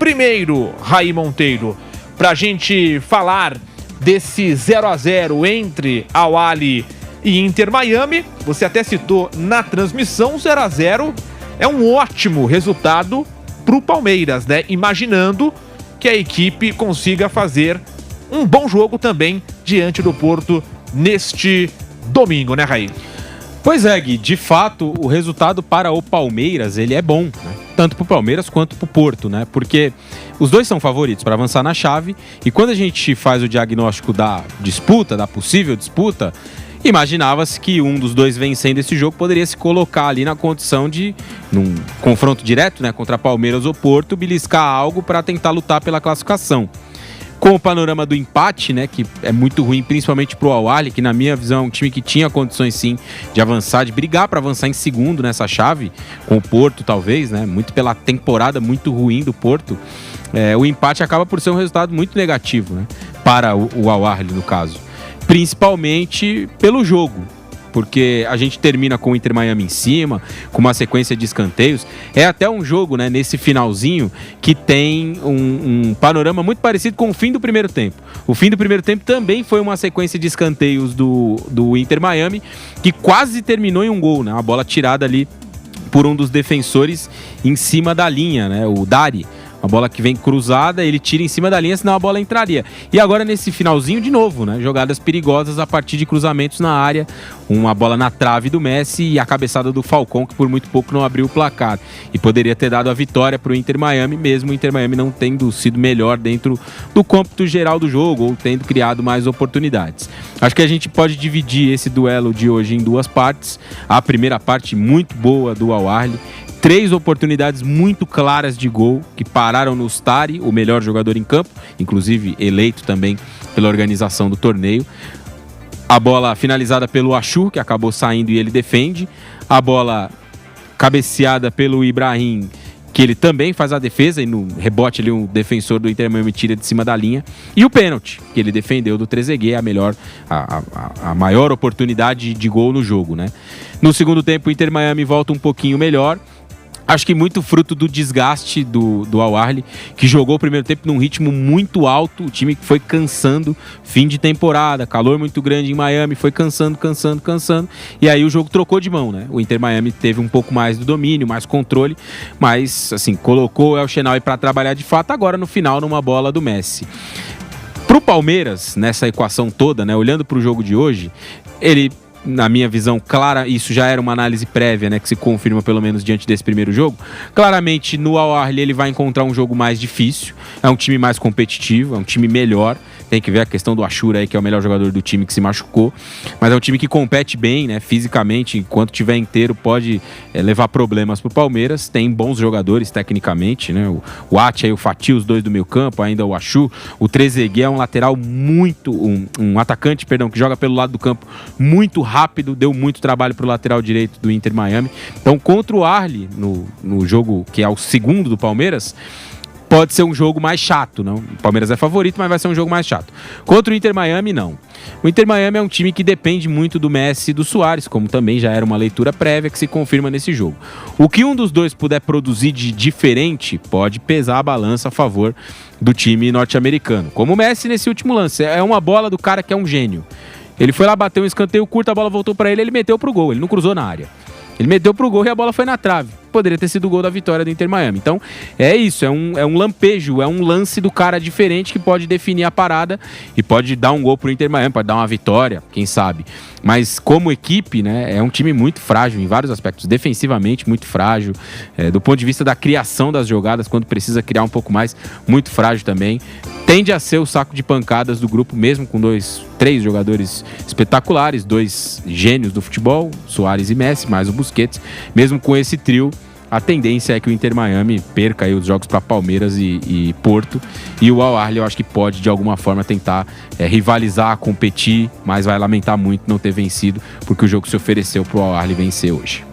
Primeiro, Raí Monteiro, pra gente falar desse 0-0 entre Al Ahly e Inter Miami, você até citou na transmissão, 0-0 é um ótimo resultado pro Palmeiras, né? Imaginando que a equipe consiga fazer um bom jogo também diante do Porto neste domingo, né, Raí? Pois é, Gui, de fato, o resultado para o Palmeiras, ele é bom, né? Tanto para o Palmeiras quanto para o Porto, né? Porque os dois são favoritos para avançar na chave, e quando a gente faz o diagnóstico da disputa, da possível disputa, imaginava-se que um dos dois vencendo esse jogo poderia se colocar ali na condição de, num confronto direto, né, contra Palmeiras ou Porto, beliscar algo para tentar lutar pela classificação. Com o panorama do empate, né, que é muito ruim, principalmente pro Al Ahly, que na minha visão é um time que tinha condições sim de avançar, de brigar para avançar em segundo nessa chave, com o Porto talvez, né, muito pela temporada muito ruim do Porto, o empate acaba por ser um resultado muito negativo, né, para o Al Ahly no caso, principalmente pelo jogo. Porque a gente termina com o Inter Miami em cima, com uma sequência de escanteios. É até um jogo, né, nesse finalzinho, que tem um panorama muito parecido com o fim do primeiro tempo. O fim do primeiro tempo também foi uma sequência de escanteios do Inter Miami, que quase terminou em um gol, né? Uma bola tirada ali por um dos defensores em cima da linha, né? O Dari. Uma bola que vem cruzada, ele tira em cima da linha, senão a bola entraria. E agora nesse finalzinho de novo, né? Jogadas perigosas a partir de cruzamentos na área. Uma bola na trave do Messi e a cabeçada do Falcão, que por muito pouco não abriu o placar. E poderia ter dado a vitória para o Inter Miami, mesmo o Inter Miami não tendo sido melhor dentro do cômputo geral do jogo, ou tendo criado mais oportunidades. Acho que a gente pode dividir esse duelo de hoje em duas partes. A primeira parte muito boa do Al Ahly. 3 oportunidades muito claras de gol que pararam no Stari, o melhor jogador em campo, inclusive eleito também pela organização do torneio. A bola finalizada pelo Achour, que acabou saindo e ele defende. A bola cabeceada pelo Ibrahim, que ele também faz a defesa e no rebote ali um defensor do Inter Miami tira de cima da linha. E o pênalti, que ele defendeu do Trezeguet, a maior oportunidade de gol no jogo, né? No segundo tempo o Inter Miami volta um pouquinho melhor. Acho que muito fruto do desgaste do Al Ahly, que jogou o primeiro tempo num ritmo muito alto, o time que foi cansando, fim de temporada, calor muito grande em Miami, foi cansando, e aí o jogo trocou de mão, né? O Inter Miami teve um pouco mais do domínio, mais controle, mas, assim, colocou o El Shenawy para trabalhar de fato, agora no final, numa bola do Messi. Pro Palmeiras, nessa equação toda, né, olhando pro jogo de hoje, ele... Na minha visão clara, isso já era uma análise prévia, né, que se confirma pelo menos diante desse primeiro jogo. Claramente no Al Ahly ele vai encontrar um jogo mais difícil, é um time mais competitivo, é um time melhor. Tem que ver a questão do Achour aí, que é o melhor jogador do time que se machucou, mas é um time que compete bem, né, fisicamente, enquanto tiver inteiro pode levar problemas pro Palmeiras. Tem bons jogadores tecnicamente, né, o Atia e o Fati, os dois do meio campo, ainda o Achour, o Trezeguet é um lateral muito, um atacante, perdão, que joga pelo lado do campo muito rápido, deu muito trabalho pro lateral direito do Inter Miami. Então contra o Ahly, no jogo que é o segundo do Palmeiras, pode ser um jogo mais chato, não? O Palmeiras é favorito, mas vai ser um jogo mais chato. Contra o Inter Miami, não. O Inter Miami é um time que depende muito do Messi e do Suárez, como também já era uma leitura prévia que se confirma nesse jogo. O que um dos dois puder produzir de diferente pode pesar a balança a favor do time norte-americano. Como o Messi nesse último lance. É uma bola do cara que é um gênio. Ele foi lá, bateu um escanteio curto, a bola voltou pra ele meteu pro gol, ele não cruzou na área. Ele meteu pro gol e a bola foi na trave. Poderia ter sido o gol da vitória do Inter Miami. Então, é isso, é um lampejo, é um lance do cara diferente que pode definir a parada e pode dar um gol pro Inter Miami, pode dar uma vitória, quem sabe. Mas como equipe, né, é um time muito frágil em vários aspectos. Defensivamente, muito frágil. Do ponto de vista da criação das jogadas, quando precisa criar um pouco mais, muito frágil também. Tende a ser o saco de pancadas do grupo, mesmo com 3 jogadores espetaculares, 2 gênios do futebol, Suárez e Messi, mais o Busquets. Mesmo com esse trio, a tendência é que o Inter Miami perca aí os jogos para Palmeiras e Porto. E o Al Ahly eu acho que pode, de alguma forma, tentar rivalizar, competir, mas vai lamentar muito não ter vencido, porque o jogo se ofereceu para o Al Ahly vencer hoje.